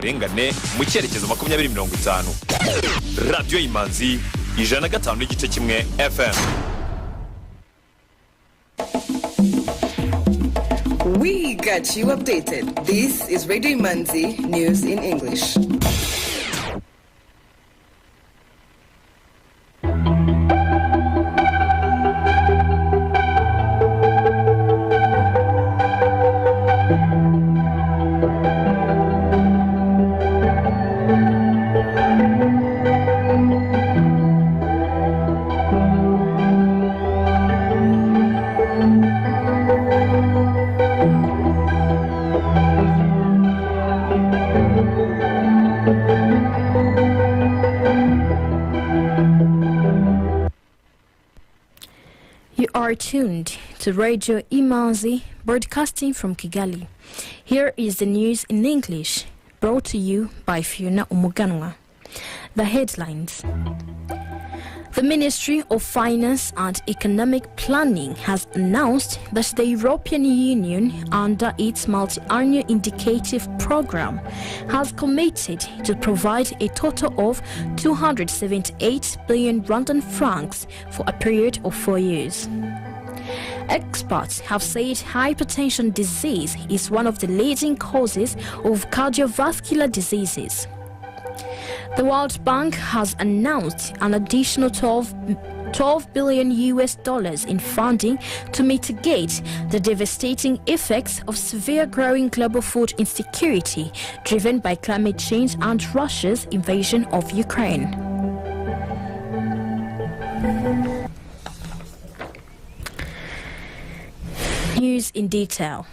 karengane mu cyerekezo 2050. Radio Imanzi 105.1 FM. We got you updated. This is Radio Imanzi News in English. You are tuned to Radio Imanzi, broadcasting from Kigali. Here is the news in English, brought to you by Fiona Umuganwa. The headlines. The Ministry of Finance and Economic Planning has announced that the European Union, under its multi-annual indicative program, has committed to provide a total of 278 billion Rwandan francs for a period of 4 years. Experts have said hypertension disease is one of the leading causes of cardiovascular diseases. The World Bank has announced an additional 12 billion US dollars in funding to mitigate the devastating effects of severe growing global food insecurity driven by climate change and Russia's invasion of Ukraine. News in detail.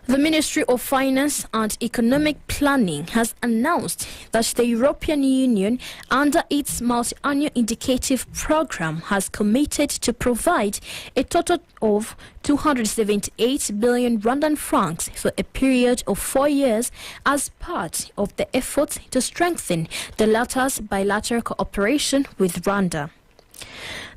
The Ministry of Finance and Economic Planning has announced that the European Union, under its multi-annual indicative program, has committed to provide a total of 278 billion Rwandan francs for a period of 4 years as part of the efforts to strengthen the latter's bilateral cooperation with Rwanda.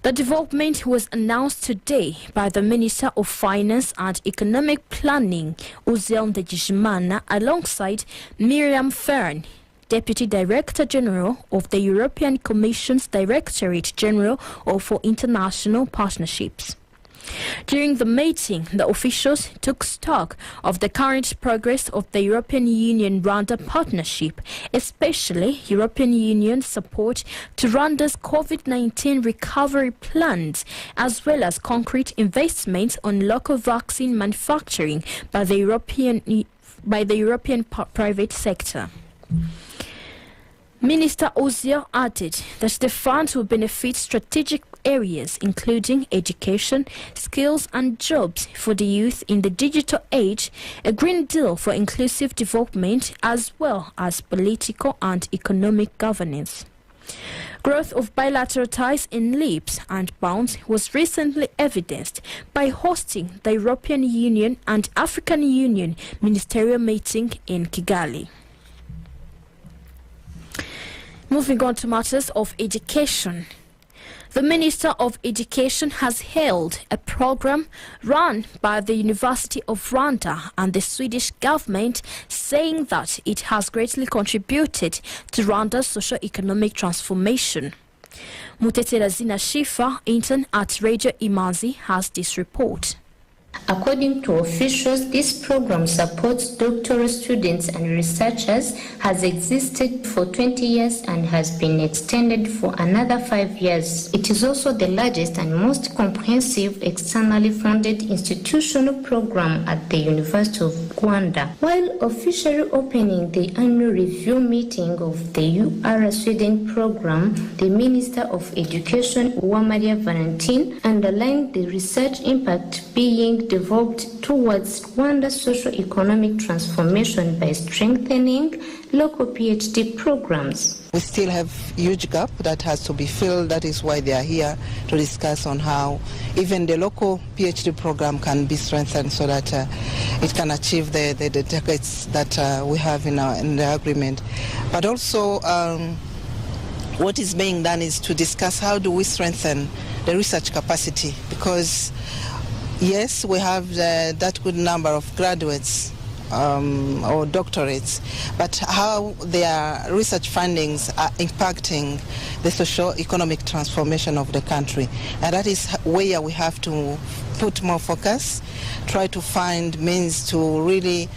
The development was announced today by the Minister of Finance and Economic Planning, Uziel Ndejishimana, alongside Miriam Fern, Deputy Director General of the European Commission's Directorate General for International Partnerships. During the meeting, the officials took stock of the current progress of the European Union-Rwanda partnership, especially European Union support to Rwanda's COVID-19 recovery plans, as well as concrete investments on local vaccine manufacturing by the European private sector. Minister Uziel added that the funds will benefit strategic areas including education, skills and jobs for the youth in the digital age, a green deal for inclusive development, as well as political and economic governance. Growth of bilateral ties in leaps and bounds was recently evidenced by hosting the European Union and African Union ministerial meeting in Kigali. Moving on to matters of education. The Minister of Education has held a program run by the University of Rwanda and the Swedish government, saying that it has greatly contributed to Rwanda's socio-economic transformation. Muteterazina Shifa, intern at Radio Imanzi, has this report. According to officials, this program supports doctoral students and researchers, has existed for 20 years and has been extended for another 5 years. It is also the largest and most comprehensive externally funded institutional program at the University of Rwanda. While officially opening the annual review meeting of the UR Sweden program, the Minister of Education, Uwamaria Valentine, underlined the research impact being developed towards Rwanda's socio-economic transformation by strengthening local PhD programs. We still have huge gap that has to be filled. That is why they are here to discuss on how even the local PhD program can be strengthened so that it can achieve the targets that we have in the agreement. But also what is being done is to discuss how do we strengthen the research capacity, because yes, we have that good number of graduates or doctorates, but how their research findings are impacting the socio-economic transformation of the country. And that is where we have to put more focus, try to find means to really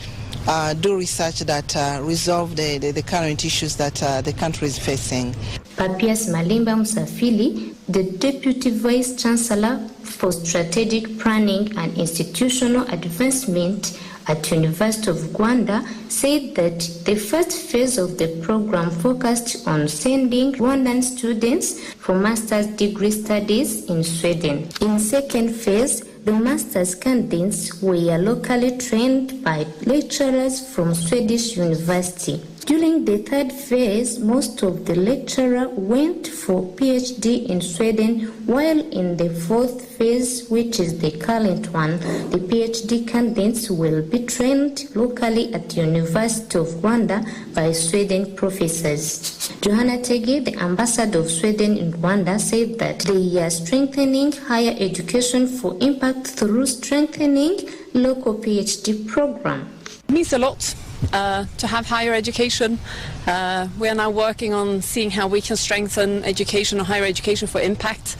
do research that resolve the current issues that the country is facing. Papias Malimba Musafili, the Deputy Vice Chancellor for Strategic Planning and Institutional Advancement at University of Rwanda, said that the first phase of the program focused on sending Rwandan students for master's degree studies in Sweden. In second phase, the master's candidates were locally trained by lecturers from Swedish University. During the third phase, most of the lecturers went for PhD in Sweden, while in the fourth phase, which is the current one, the PhD candidates will be trained locally at the University of Rwanda by Sweden professors. Johanna Tege, the ambassador of Sweden in Rwanda, said that they are strengthening higher education for impact through strengthening local PhD program. It means a lot to have higher education. We are now working on seeing how we can strengthen education or higher education for impact.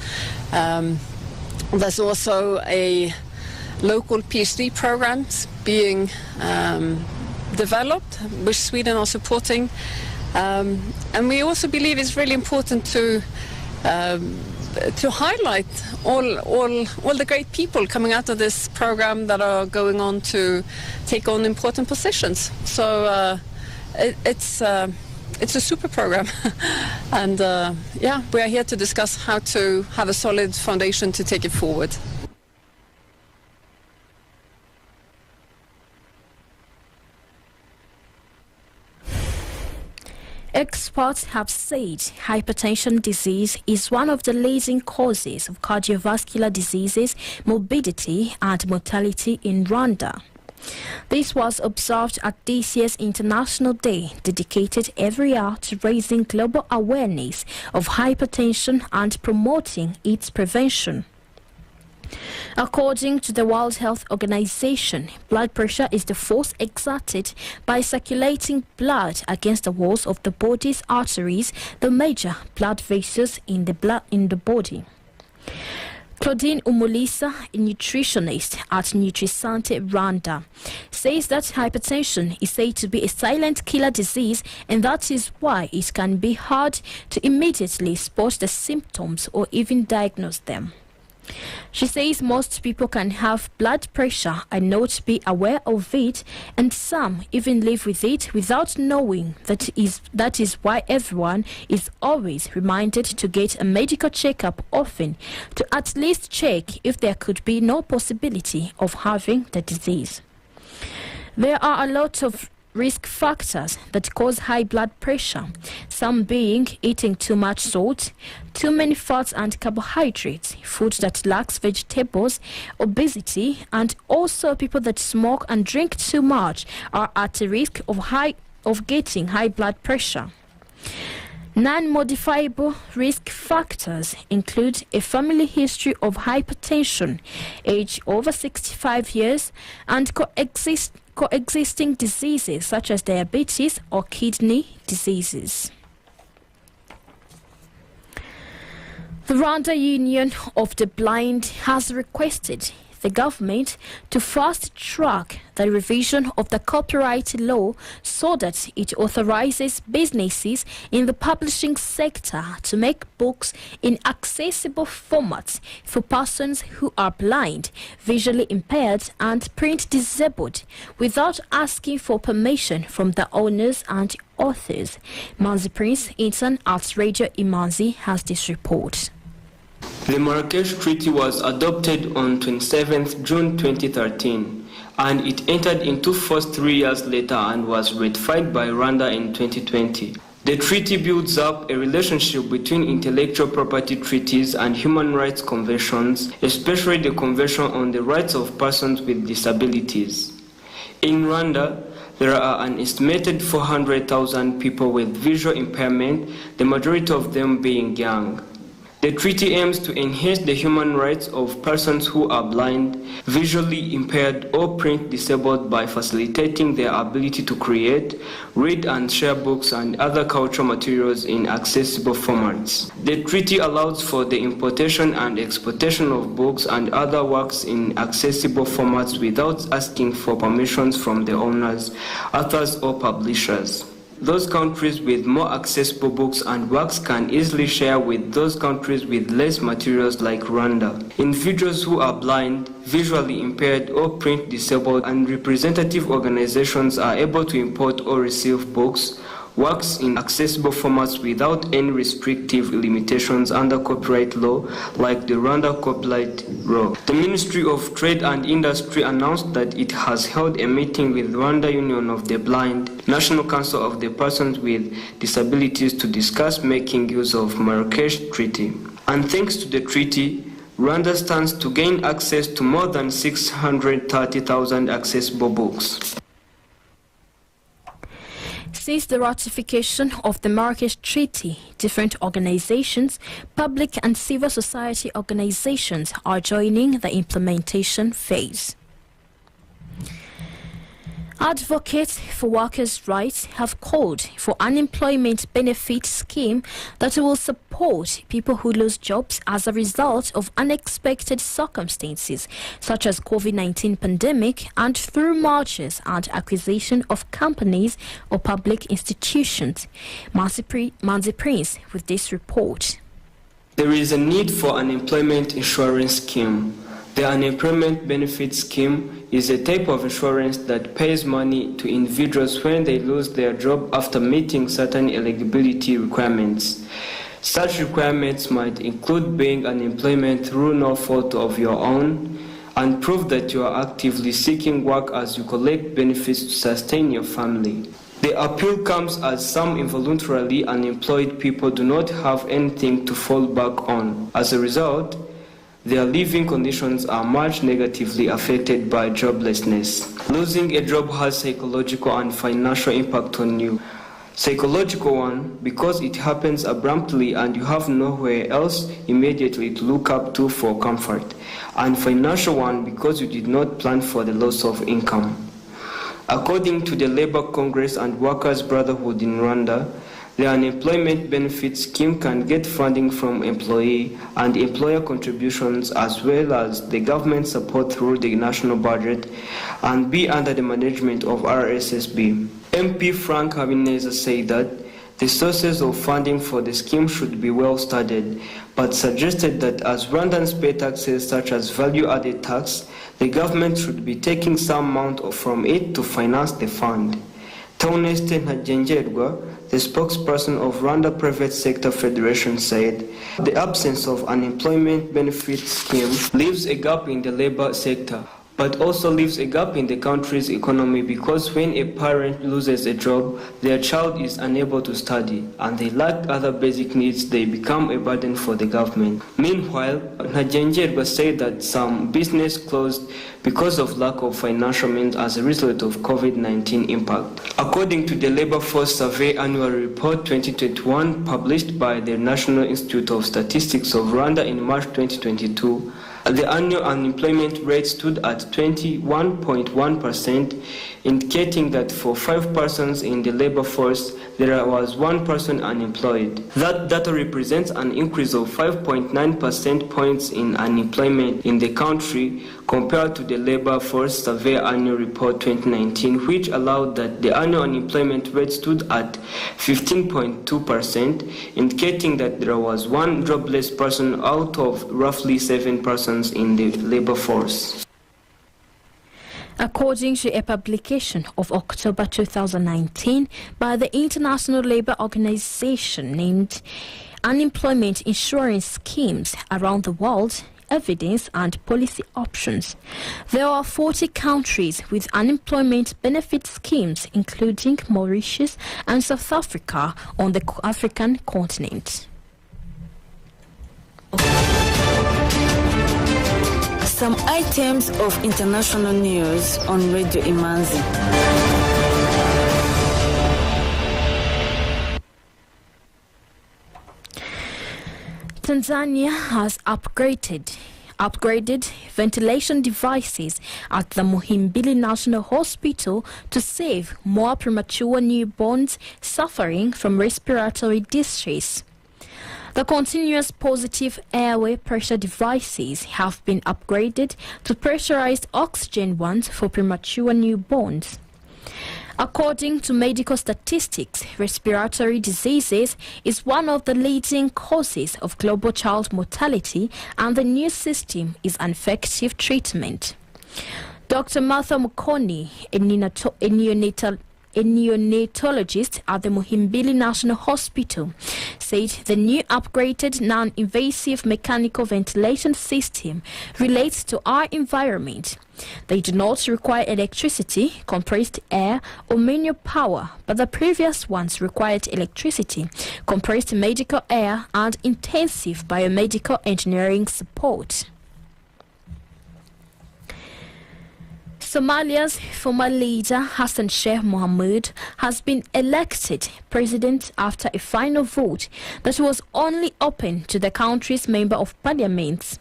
There's also a local PhD programs being developed, which Sweden are supporting. And we also believe it's really important to highlight all the great people coming out of this program that are going on to take on important positions. So it's a super program, and we are here to discuss how to have a solid foundation to take it forward. Experts have said hypertension disease is one of the leading causes of cardiovascular diseases, morbidity and mortality in Rwanda. This was observed at this year's International Day, dedicated every year to raising global awareness of hypertension and promoting its prevention. According to the World Health Organization, blood pressure is the force exerted by circulating blood against the walls of the body's arteries, the major blood vessels in the body. Claudine Umulisa, a nutritionist at Nutrisante Rwanda, says that hypertension is said to be a silent killer disease, and that is why it can be hard to immediately spot the symptoms or even diagnose them. She says most people can have blood pressure and not be aware of it, and some even live with it without knowing. That is why everyone is always reminded to get a medical checkup often, to at least check if there could be no possibility of having the disease. There are a lot of risk factors that cause high blood pressure, some being eating too much salt, too many fats and carbohydrates, food that lacks vegetables, obesity, and also people that smoke and drink too much are at a risk of getting high blood pressure. Non-modifiable risk factors include a family history of hypertension, age over 65 years, and coexisting diseases such as diabetes or kidney diseases. The Rwanda Union of the Blind has requested the government to fast-track the revision of the copyright law so that it authorizes businesses in the publishing sector to make books in accessible formats for persons who are blind, visually impaired and print disabled without asking for permission from the owners and authors. Manzi Prince, intern at Radio Imanzi, has this report. The Marrakesh Treaty was adopted on 27th June 2013, and it entered into force 3 years later and was ratified by Rwanda in 2020. The treaty builds up a relationship between intellectual property treaties and human rights conventions, especially the Convention on the Rights of Persons with Disabilities. In Rwanda, there are an estimated 400,000 people with visual impairment, the majority of them being young. The treaty aims to enhance the human rights of persons who are blind, visually impaired, or print disabled by facilitating their ability to create, read and share books and other cultural materials in accessible formats. The treaty allows for the importation and exportation of books and other works in accessible formats without asking for permissions from the owners, authors, or publishers. Those countries with more accessible books and works can easily share with those countries with less materials like Rwanda. Individuals who are blind, visually impaired, or print disabled and representative organizations are able to import or receive books, works in accessible formats without any restrictive limitations under copyright law like the Rwanda copyright law. The Ministry of Trade and Industry announced that it has held a meeting with Rwanda Union of the Blind, National Council of the Persons with Disabilities to discuss making use of Marrakesh Treaty. And thanks to the treaty, Rwanda stands to gain access to more than 630,000 accessible books. Since the ratification of the Marrakesh Treaty, different organizations, public and civil society organizations are joining the implementation phase. Advocates for workers' rights have called for an unemployment benefit scheme that will support people who lose jobs as a result of unexpected circumstances such as COVID-19 pandemic and through mergers and acquisition of companies or public institutions. Manzi Prince with this report. There is a need for an unemployment insurance scheme. The unemployment benefit scheme is a type of insurance that pays money to individuals when they lose their job after meeting certain eligibility requirements. Such requirements might include being unemployed through no fault of your own and prove that you are actively seeking work as you collect benefits to sustain your family. The appeal comes as some involuntarily unemployed people do not have anything to fall back on. As a result, their living conditions are much negatively affected by joblessness. Losing a job has psychological and financial impact on you. Psychological one, because it happens abruptly and you have nowhere else immediately to look up to for comfort. And financial one, because you did not plan for the loss of income. According to the Labour Congress and Workers' Brotherhood in Rwanda, the unemployment benefit scheme can get funding from employee and employer contributions as well as the government support through the national budget and be under the management of RSSB. MP Frank Habineza said that the sources of funding for the scheme should be well studied, but suggested that as Rwandans pay taxes such as value-added tax, the government should be taking some amount from it to finance the fund. Tauneste Nhajenjerwa, the spokesperson of Rwanda Private Sector Federation, said the absence of unemployment benefit scheme leaves a gap in the labor sector, but also leaves a gap in the country's economy because when a parent loses a job, their child is unable to study and they lack other basic needs, they become a burden for the government. Meanwhile, Nhajenjerwa said that some business closed because of lack of financial means as a result of COVID-19 impact. According to the Labor Force Survey Annual Report 2021 published by the National Institute of Statistics of Rwanda in March 2022, the annual unemployment rate stood at 21.1%, indicating that for 5 persons in the labor force, there was 1 person unemployed. That data represents an increase of 5.9 percentage points in unemployment in the country compared to the Labor Force Survey Annual Report 2019, which allowed that the annual unemployment rate stood at 15.2%, indicating that there was 1 jobless person out of roughly 7 persons in the labor force. According to a publication of October 2019 by the International Labour Organization named Unemployment Insurance Schemes Around the World, Evidence and Policy Options, there are 40 countries with unemployment benefit schemes, including Mauritius and South Africa on the African continent. Some items of international news on Radio Imanzi. Tanzania has upgraded ventilation devices at the Muhimbili National Hospital to save more premature newborns suffering from respiratory distress. The continuous positive airway pressure devices have been upgraded to pressurized oxygen ones for premature newborns. According to medical statistics, respiratory diseases is one of the leading causes of global child mortality, and the new system is an effective treatment. Dr. Martha Mukoni, a neonatologist at the Muhimbili National Hospital, said the new upgraded non-invasive mechanical ventilation system relates to our environment. They do not require electricity, compressed air, or manual power, but the previous ones required electricity, compressed medical air, and intensive biomedical engineering support. Somalia's former leader Hassan Sheikh Mohamud has been elected president after a final vote that was only open to the country's member of parliament.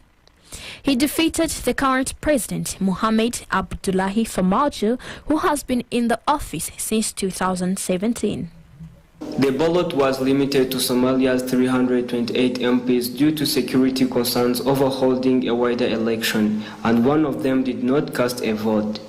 He defeated the current president, Mohamed Abdullahi Farmajo, who has been in the office since 2017. The ballot was limited to Somalia's 328 MPs due to security concerns over holding a wider election, and one of them did not cast a vote.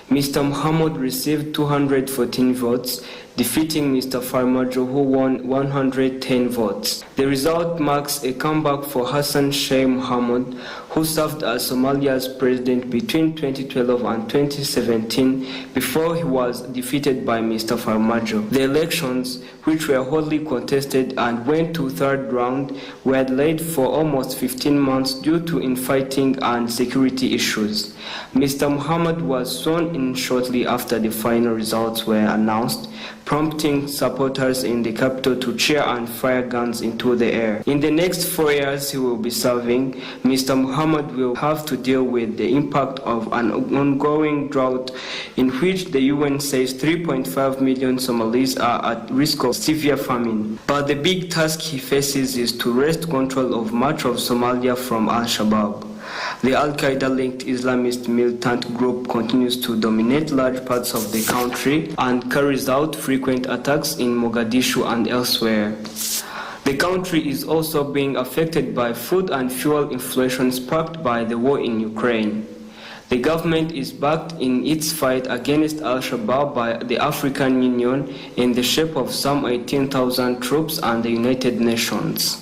Mr. Mohammed received 214 votes, defeating Mr. Farmajo, who won 110 votes. The result marks a comeback for Hassan Sheikh Mohamud, who served as Somalia's president between 2012 and 2017 before he was defeated by Mr. Farmajo. The elections, which were hotly contested and went to third round, were delayed for almost 15 months due to infighting and security issues. Mr. Mohammed was sworn in shortly after the final results were announced, prompting supporters in the capital to cheer and fire guns into the air. In the next 4 years he will be serving, Mr. Mohammed will have to deal with the impact of an ongoing drought in which the UN says 3.5 million Somalis are at risk of severe famine. But the big task he faces is to wrest control of much of Somalia from Al-Shabaab. The Al-Qaeda-linked Islamist militant group continues to dominate large parts of the country and carries out frequent attacks in Mogadishu and elsewhere. The country is also being affected by food and fuel inflation sparked by the war in Ukraine. The government is backed in its fight against Al-Shabaab by the African Union in the shape of some 18,000 troops and the United Nations.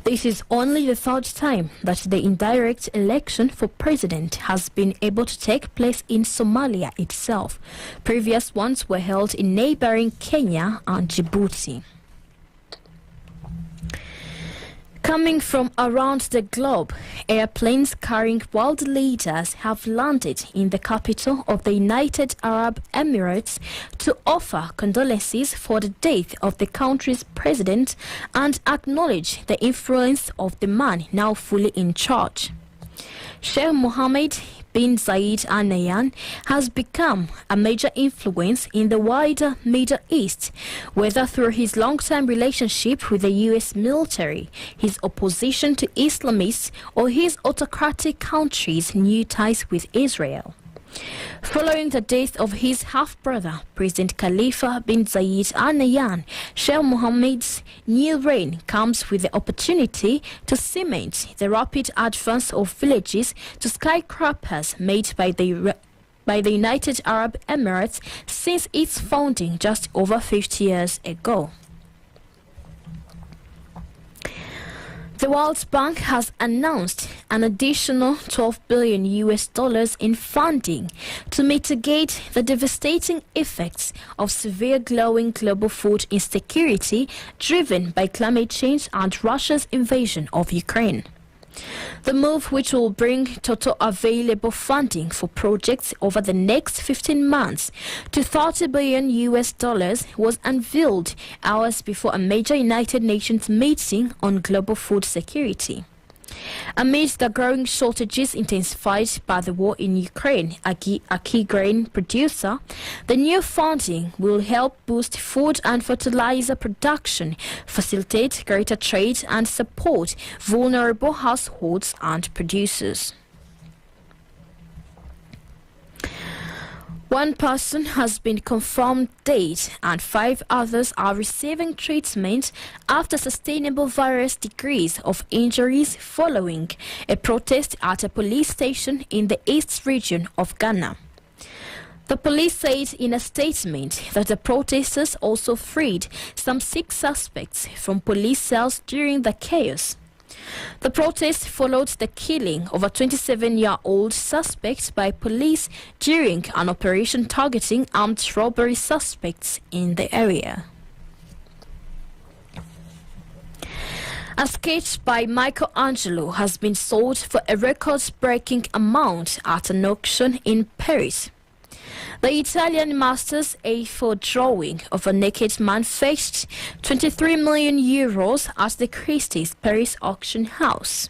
This is only the third time that the indirect election for president has been able to take place in Somalia itself. Previous ones were held in neighboring Kenya and Djibouti. Coming from around the globe, airplanes carrying world leaders have landed in the capital of the United Arab Emirates to offer condolences for the death of the country's president and acknowledge the influence of the man now fully in charge. Sheikh Mohammed bin Zayed Al Nahyan has become a major influence in the wider Middle East, whether through his long-term relationship with the U.S. military, his opposition to Islamists, or his autocratic country's new ties with Israel. Following the death of his half-brother, President Khalifa bin Zayed Al Nahyan, Sheikh Mohammed's new reign comes with the opportunity to cement the rapid advance of villages to skyscrapers made by the United Arab Emirates since its founding just over 50 years ago. The World Bank has announced an additional $12 billion in funding to mitigate the devastating effects of severe growing global food insecurity driven by climate change and Russia's invasion of Ukraine. The move, which will bring total available funding for projects over the next 15 months to $30 billion, was unveiled hours before a major United Nations meeting on global food security. Amid the growing shortages intensified by the war in Ukraine, a key grain producer, the new funding will help boost food and fertilizer production, facilitate greater trade, and support vulnerable households and producers. One person has been confirmed dead and 5 others are receiving treatment after sustainable various degrees of injuries following a protest at a police station in the east region of Ghana. The police said in a statement that the protesters also freed some 6 suspects from police cells during the chaos. The protest followed the killing of a 27-year-old suspect by police during an operation targeting armed robbery suspects in the area. A sketch by Michelangelo has been sold for a record-breaking amount at an auction in Paris. The Italian master's A4 drawing of a naked man fetched 23 million euros at the Christie's Paris auction house.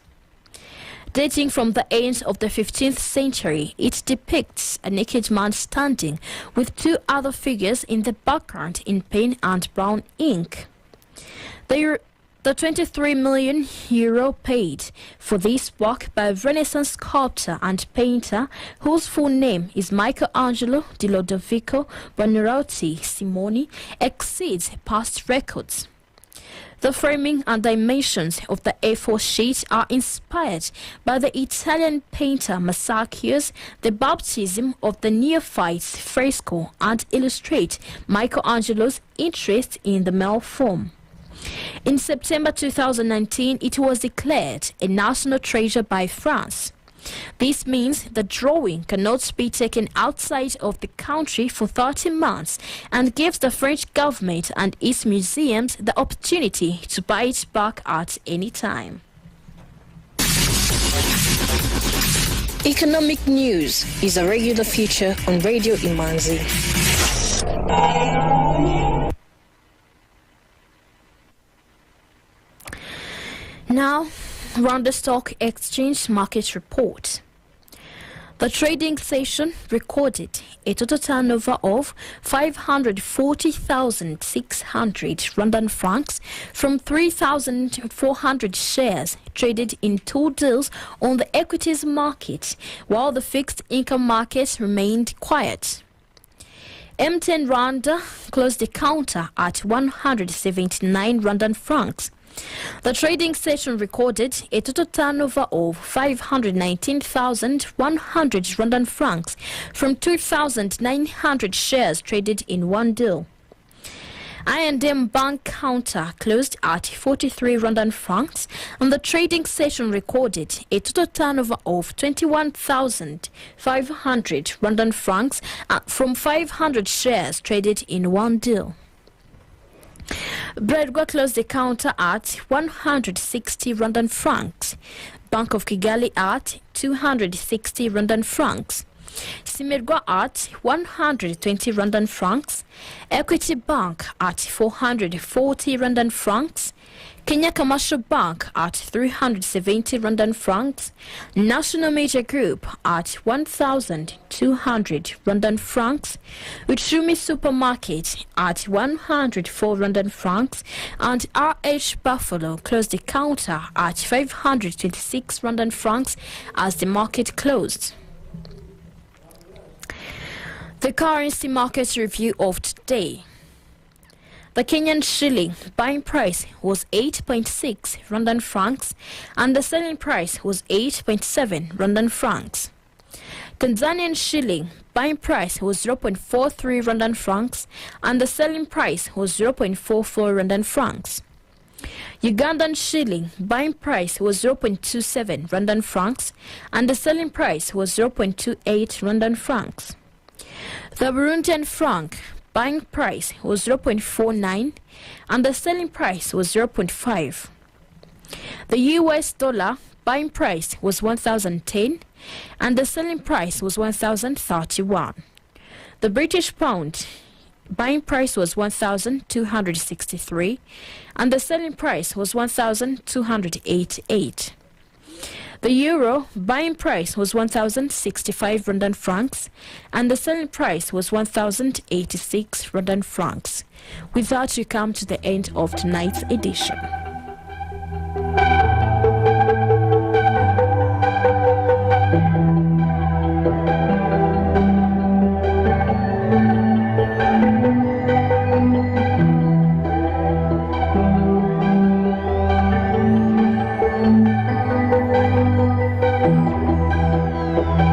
Dating from the end of the 15th century, it depicts a naked man standing with 2 other figures in the background in pen and brown ink. The 23 million euro paid for this work by Renaissance sculptor and painter whose full name is Michelangelo di Lodovico Buonarroti Simoni exceeds past records. The framing and dimensions of the A4 sheet are inspired by the Italian painter Masaccio's The Baptism of the Neophytes fresco and illustrate Michelangelo's interest in the male form. In September 2019, it was declared a national treasure by France. This means the drawing cannot be taken outside of the country for 30 months and gives the French government and its museums the opportunity to buy it back at any time. Economic news is a regular feature on Radio Imanzi. Now, round the stock exchange market report. The trading session recorded a total turnover of 540,600 Rwandan francs from 3,400 shares traded in 2 deals on the equities market, while the fixed income market remained quiet. M10 Rwanda closed the counter at 179 Rwandan francs. The trading session recorded a total turnover of 519,100 Rwandan francs from 2,900 shares traded in 1 deal. I&M Bank counter closed at 43 Rwandan francs, and the trading session recorded a total turnover of 21,500 Rwandan francs from 500 shares traded in 1 deal. Bredwa closed the counter at 160 Rwandan francs, Bank of Kigali at 260 Rwandan francs, Simerwa at 120 Rwandan francs, Equity Bank at 440 Rwandan francs, Kenya Commercial Bank at 370 Rwandan francs, National Major Group at 1,200 Rwandan francs, Uchumi Supermarket at 104 Rwandan francs, and RH Buffalo closed the counter at 526 Rwandan francs as the market closed. The currency market review of today. The Kenyan shilling buying price was 8.6 Rwandan francs and the selling price was 8.7 Rwandan francs. Tanzanian shilling buying price was 0.43 Rwandan francs and the selling price was 0.44 Rwandan francs. Ugandan shilling buying price was 0.27 Rwandan francs and the selling price was 0.28 Rwandan francs. The Burundian franc buying price was 0.49 and the selling price was 0.5. The US dollar buying price was 1,010 and the selling price was 1,031. The British pound buying price was 1,263 and the selling price was 1,288. The euro buying price was 1,065 Rwandan francs and the selling price was 1,086 Rwandan francs. With that, we come to the end of tonight's edition.